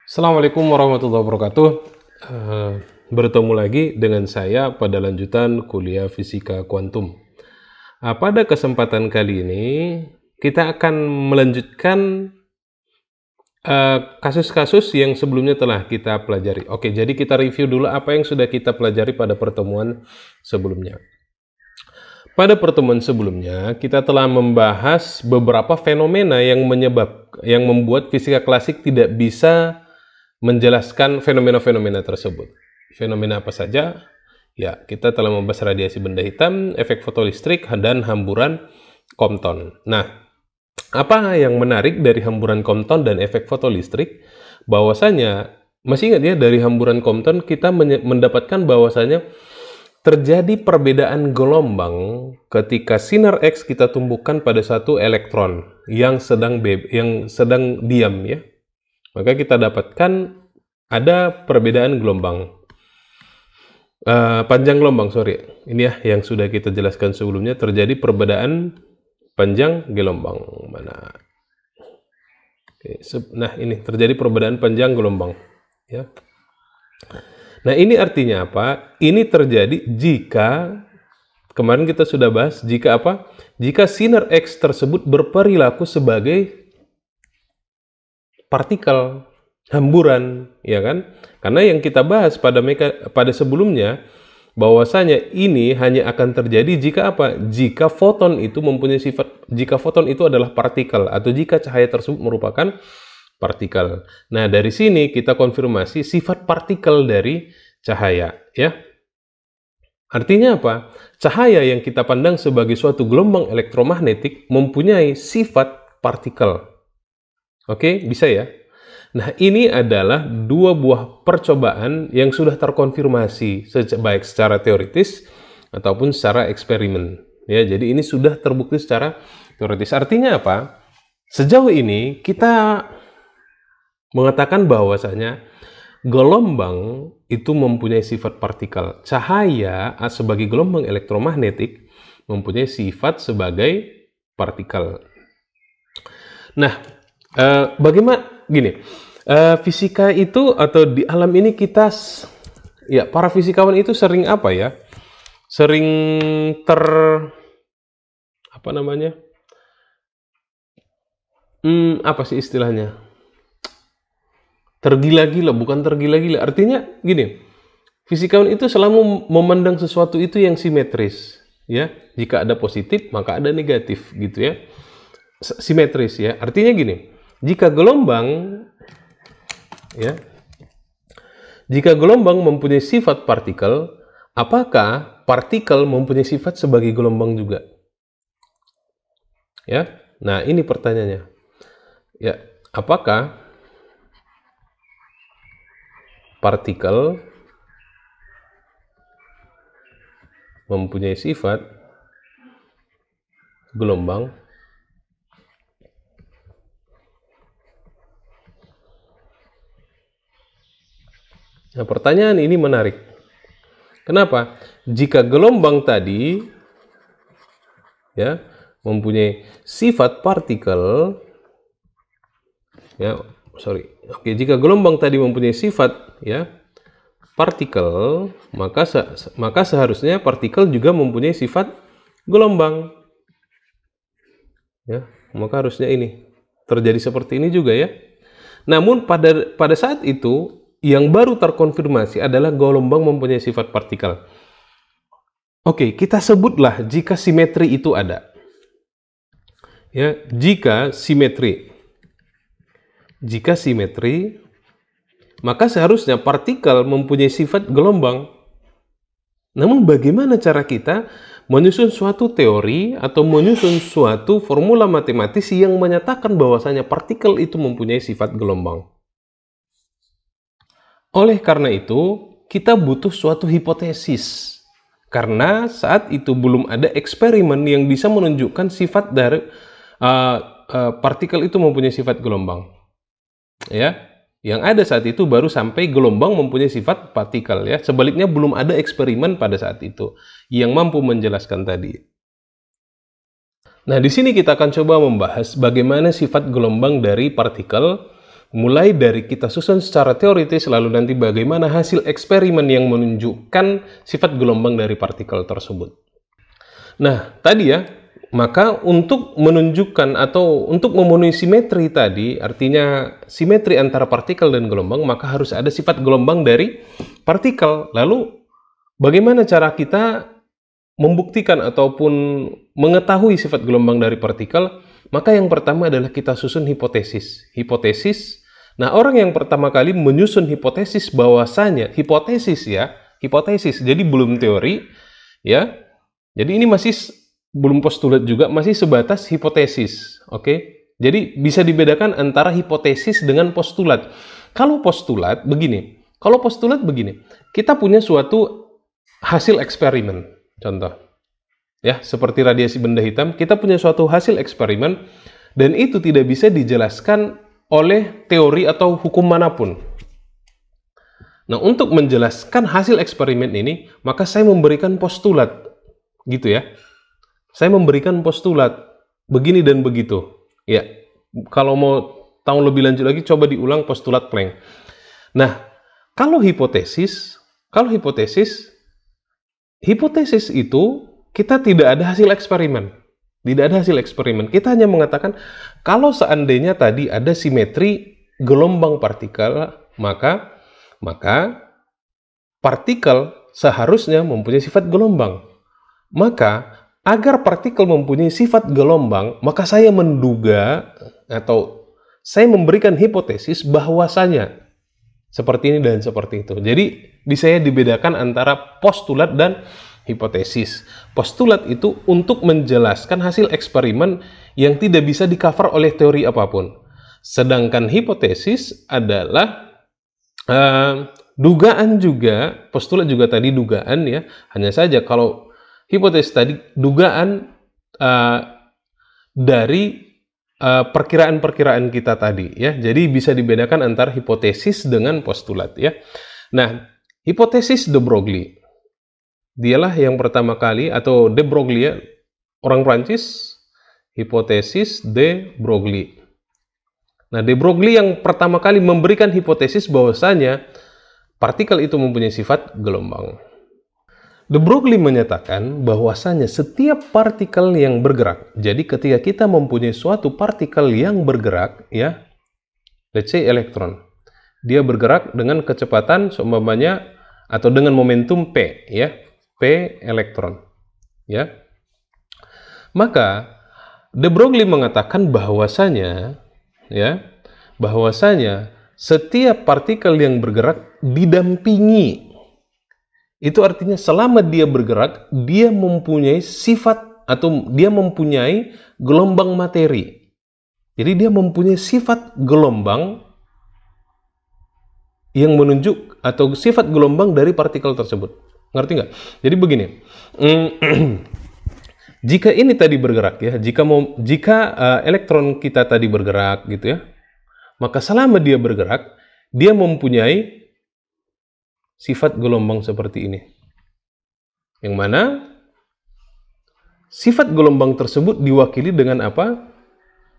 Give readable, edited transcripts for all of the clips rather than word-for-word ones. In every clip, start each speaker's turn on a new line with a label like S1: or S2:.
S1: Assalamualaikum warahmatullahi wabarakatuh. Eh, Bertemu lagi dengan saya pada lanjutan kuliah fisika kuantum. Pada kesempatan kali ini, kita akan melanjutkan kasus-kasus yang sebelumnya telah kita pelajari. Oke, jadi kita review dulu apa yang sudah kita pelajari pada pertemuan sebelumnya. Pada pertemuan sebelumnya, kita telah membahas beberapa fenomena yang membuat fisika klasik tidak bisa menjelaskan fenomena-fenomena tersebut. Fenomena apa saja? Ya, kita telah membahas radiasi benda hitam, efek fotolistrik, dan hamburan Compton. Nah, apa yang menarik dari hamburan Compton dan efek fotolistrik? Bahwasanya, masih ingat ya, dari hamburan Compton kita mendapatkan bahwasanya terjadi perbedaan gelombang ketika sinar X kita tumbuhkan pada satu elektron yang sedang diam ya. Maka kita dapatkan ada perbedaan gelombang. Panjang gelombang, sorry. Ini ya yang sudah kita jelaskan sebelumnya, terjadi perbedaan panjang gelombang. Mana? Oke, nah ini terjadi perbedaan panjang gelombang. Ya. Nah ini artinya apa? Ini terjadi jika, kemarin kita sudah bahas, jika apa? Jika sinar X tersebut berperilaku sebagai partikel, hamburan, ya kan? Karena yang kita bahas pada sebelumnya, bahwasanya ini hanya akan terjadi jika apa? Jika foton itu mempunyai sifat, jika foton itu adalah partikel, atau jika cahaya tersebut merupakan partikel. Nah, dari sini kita konfirmasi sifat partikel dari cahaya, ya. Artinya apa? Cahaya yang kita pandang sebagai suatu gelombang elektromagnetik mempunyai sifat partikel. Oke, bisa ya? Nah, ini adalah dua buah percobaan yang sudah terkonfirmasi baik secara teoritis ataupun secara eksperimen. Ya, jadi ini sudah terbukti secara teoritis. Artinya apa? Sejauh ini kita mengatakan bahwasanya gelombang itu mempunyai sifat partikel. Cahaya sebagai gelombang elektromagnetik mempunyai sifat sebagai partikel. Nah, bagaimana gini? Fisika itu atau di alam ini kita, ya para fisikawan itu sering apa ya? Sering apa namanya? Apa sih istilahnya? Tergila-gila, bukan tergila-gila. Artinya gini, fisikawan itu selalu memandang sesuatu itu yang simetris, ya. Jika ada positif, maka ada negatif, gitu ya. Simetris ya. Artinya gini, jika gelombang ya, jika gelombang mempunyai sifat partikel, apakah partikel mempunyai sifat sebagai gelombang juga? Ya. Nah, ini pertanyaannya. Ya, apakah partikel mempunyai sifat gelombang? Nah, pertanyaan ini menarik. Kenapa? Jika gelombang tadi ya mempunyai sifat partikel, ya, sorry. Oke, jika gelombang tadi mempunyai sifat ya partikel, maka seharusnya partikel juga mempunyai sifat gelombang. Ya, maka harusnya ini terjadi seperti ini juga ya. Namun pada saat itu yang baru terkonfirmasi adalah gelombang mempunyai sifat partikel. Oke, kita sebutlah jika simetri itu ada. Ya, jika simetri, maka seharusnya partikel mempunyai sifat gelombang. Namun bagaimana cara kita menyusun suatu teori atau menyusun suatu formula matematis yang menyatakan bahwasanya partikel itu mempunyai sifat gelombang? Oleh karena itu, kita butuh suatu hipotesis. Karena saat itu belum ada eksperimen yang bisa menunjukkan sifat dari partikel itu mempunyai sifat gelombang. Ya, yang ada saat itu baru sampai gelombang mempunyai sifat partikel ya. Sebaliknya belum ada eksperimen pada saat itu yang mampu menjelaskan tadi. Nah, di sini kita akan coba membahas bagaimana sifat gelombang dari partikel Mulai dari kita susun secara teoritis, lalu nanti bagaimana hasil eksperimen yang menunjukkan sifat gelombang dari partikel tersebut. Nah, tadi ya, maka untuk menunjukkan atau untuk memenuhi simetri tadi, artinya simetri antara partikel dan gelombang, maka harus ada sifat gelombang dari partikel. Lalu, bagaimana cara kita membuktikan ataupun mengetahui sifat gelombang dari partikel? Maka yang pertama adalah kita susun hipotesis. Hipotesis. Nah, orang yang pertama kali menyusun hipotesis bahwasanya, hipotesis ya, hipotesis, jadi belum teori, ya. Jadi ini masih belum postulat juga, masih sebatas hipotesis. Oke? Jadi bisa dibedakan antara hipotesis dengan postulat. Kalau postulat begini, kita punya suatu hasil eksperimen. Contoh, ya, seperti radiasi benda hitam, kita punya suatu hasil eksperimen dan itu tidak bisa dijelaskan oleh teori atau hukum manapun. Nah, untuk menjelaskan hasil eksperimen ini, maka saya memberikan postulat, gitu ya. Saya memberikan postulat begini dan begitu. Ya, kalau mau tahu lebih lanjut lagi, coba diulang postulat Planck. Nah, kalau hipotesis itu kita tidak ada hasil eksperimen. Tidak ada hasil eksperimen. Kita hanya mengatakan kalau seandainya tadi ada simetri gelombang partikel, maka partikel seharusnya mempunyai sifat gelombang. Maka agar partikel mempunyai sifat gelombang, maka saya menduga atau saya memberikan hipotesis bahwasanya seperti ini dan seperti itu. Jadi bisa dibedakan antara postulat dan hipotesis. Postulat itu untuk menjelaskan hasil eksperimen yang tidak bisa di-cover oleh teori apapun. Sedangkan hipotesis adalah dugaan juga, postulat juga tadi dugaan ya. Hanya saja kalau hipotesis tadi dugaan dari perkiraan-perkiraan kita tadi ya. Jadi bisa dibedakan antara hipotesis dengan postulat ya. Nah, hipotesis de Broglie. Dialah yang pertama kali, atau de Broglie ya, orang Prancis, hipotesis de Broglie. Nah, de Broglie yang pertama kali memberikan hipotesis bahwasanya partikel itu mempunyai sifat gelombang. De Broglie menyatakan bahwasanya setiap partikel yang bergerak, jadi ketika kita mempunyai suatu partikel yang bergerak, ya, let's say elektron, dia bergerak dengan kecepatan seumpamanya atau dengan momentum P, ya, P elektron, ya. Maka de Broglie mengatakan bahwasanya, ya, bahwasanya setiap partikel yang bergerak didampingi. Itu artinya selama dia bergerak, dia mempunyai sifat atau dia mempunyai gelombang materi. Jadi dia mempunyai sifat gelombang yang menunjuk atau sifat gelombang dari partikel tersebut. Ngerti nggak? Jadi begini, jika ini tadi bergerak ya, jika elektron kita tadi bergerak gitu ya, maka selama dia bergerak, dia mempunyai sifat gelombang seperti ini. Yang mana sifat gelombang tersebut diwakili dengan apa?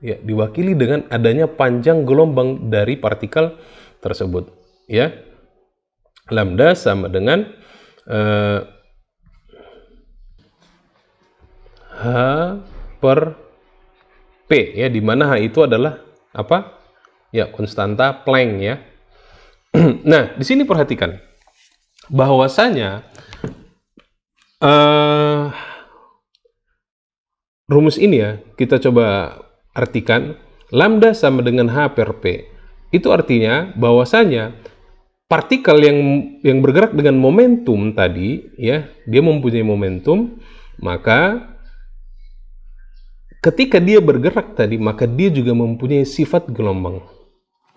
S1: Ya, diwakili dengan adanya panjang gelombang dari partikel tersebut. Ya, lambda sama dengan H per P, ya, di mana H itu adalah apa? Ya, konstanta Planck ya. Nah, di sini perhatikan bahwasanya rumus ini ya, kita coba artikan lambda sama dengan H per P. Itu artinya bahwasanya partikel yang bergerak dengan momentum tadi ya, dia mempunyai momentum, maka ketika dia bergerak tadi, maka dia juga mempunyai sifat gelombang.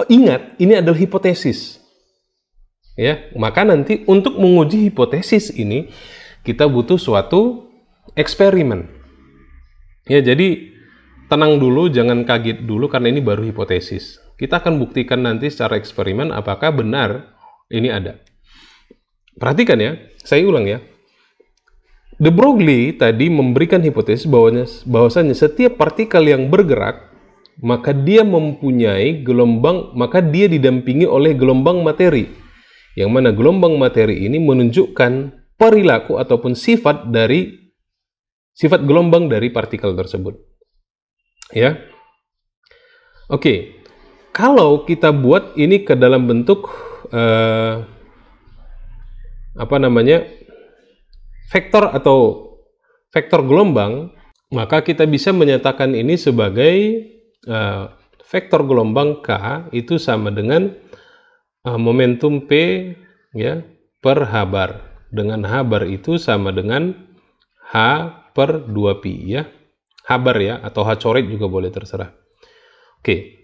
S1: Ingat, ini adalah hipotesis. Ya, maka nanti untuk menguji hipotesis ini kita butuh suatu eksperimen. Ya, jadi tenang dulu, jangan kaget dulu karena ini baru hipotesis. Kita akan buktikan nanti secara eksperimen apakah benar ini ada. Perhatikan ya, saya ulang ya. De Broglie tadi memberikan hipotesis bahwasanya setiap partikel yang bergerak maka dia mempunyai gelombang, maka dia didampingi oleh gelombang materi. Yang mana gelombang materi ini menunjukkan perilaku ataupun sifat gelombang dari partikel tersebut. Ya. Oke. Kalau kita buat ini ke dalam bentuk vektor atau vektor gelombang, maka kita bisa menyatakan ini sebagai vektor gelombang K itu sama dengan momentum P ya per H bar. Dengan H bar itu sama dengan H per 2pi ya. H bar ya, atau H coret juga boleh, terserah. Oke.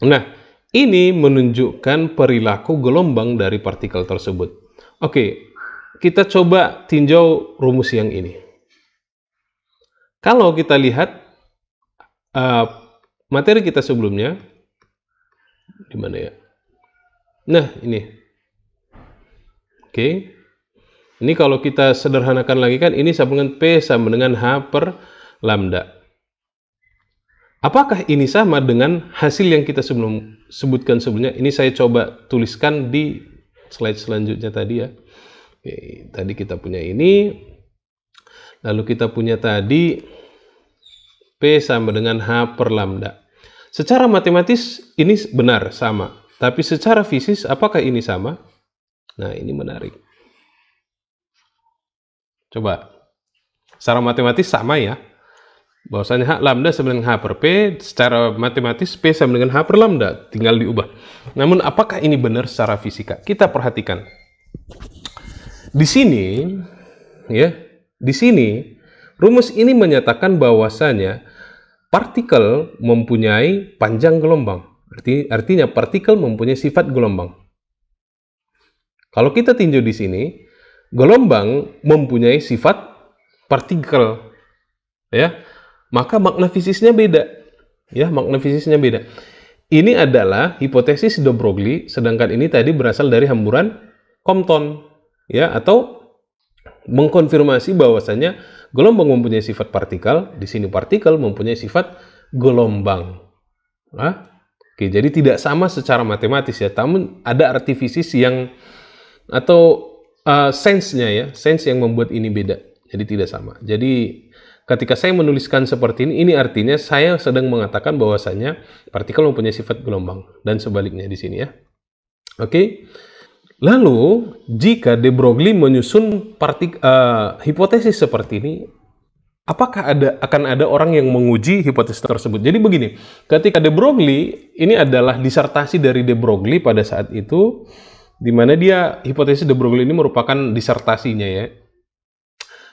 S1: Nah, ini menunjukkan perilaku gelombang dari partikel tersebut. Oke, kita coba tinjau rumus yang ini. Kalau kita lihat materi kita sebelumnya, di mana ya? Nah, ini. Oke. Ini kalau kita sederhanakan lagi kan, ini sama dengan P sama dengan H per lambda. Apakah ini sama dengan hasil yang kita sebutkan sebelumnya? Ini saya coba tuliskan di slide selanjutnya tadi ya. Oke, tadi kita punya ini. Lalu kita punya tadi P sama dengan H per lambda. Secara matematis ini benar, sama. Tapi secara fisik apakah ini sama? Nah, ini menarik. Coba. Secara matematis sama ya. Bahwasanya H lambda sama dengan H per P, secara matematis P sama dengan H per lambda, tinggal diubah. Namun apakah ini benar secara fisika? Kita perhatikan. Di sini ya, di sini rumus ini menyatakan bahwasanya partikel mempunyai panjang gelombang. Artinya partikel mempunyai sifat gelombang. Kalau kita tinjau di sini, gelombang mempunyai sifat partikel. Ya. Maka makna fisiknya beda. Ya, makna fisiknya beda. Ini adalah hipotesis de Broglie, sedangkan ini tadi berasal dari hamburan Compton, ya, atau mengkonfirmasi bahwasanya gelombang mempunyai sifat partikel, di sini partikel mempunyai sifat gelombang. Nah, oke, jadi tidak sama secara matematis ya, namun ada arti fisik yang atau sense-nya ya, sense yang membuat ini beda. Jadi tidak sama. Jadi ketika saya menuliskan seperti ini artinya saya sedang mengatakan bahwasanya partikel mempunyai sifat gelombang dan sebaliknya di sini ya. Oke. Lalu jika de Broglie menyusun hipotesis seperti ini, apakah akan ada orang yang menguji hipotesis tersebut? Jadi begini, ketika de Broglie ini adalah disertasi dari de Broglie pada saat itu, di mana dia hipotesis de Broglie ini merupakan disertasinya ya.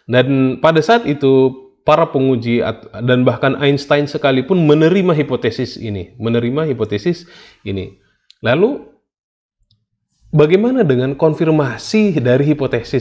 S1: Dan pada saat itu para penguji dan bahkan Einstein sekalipun menerima hipotesis ini. Lalu, bagaimana dengan konfirmasi dari hipotesis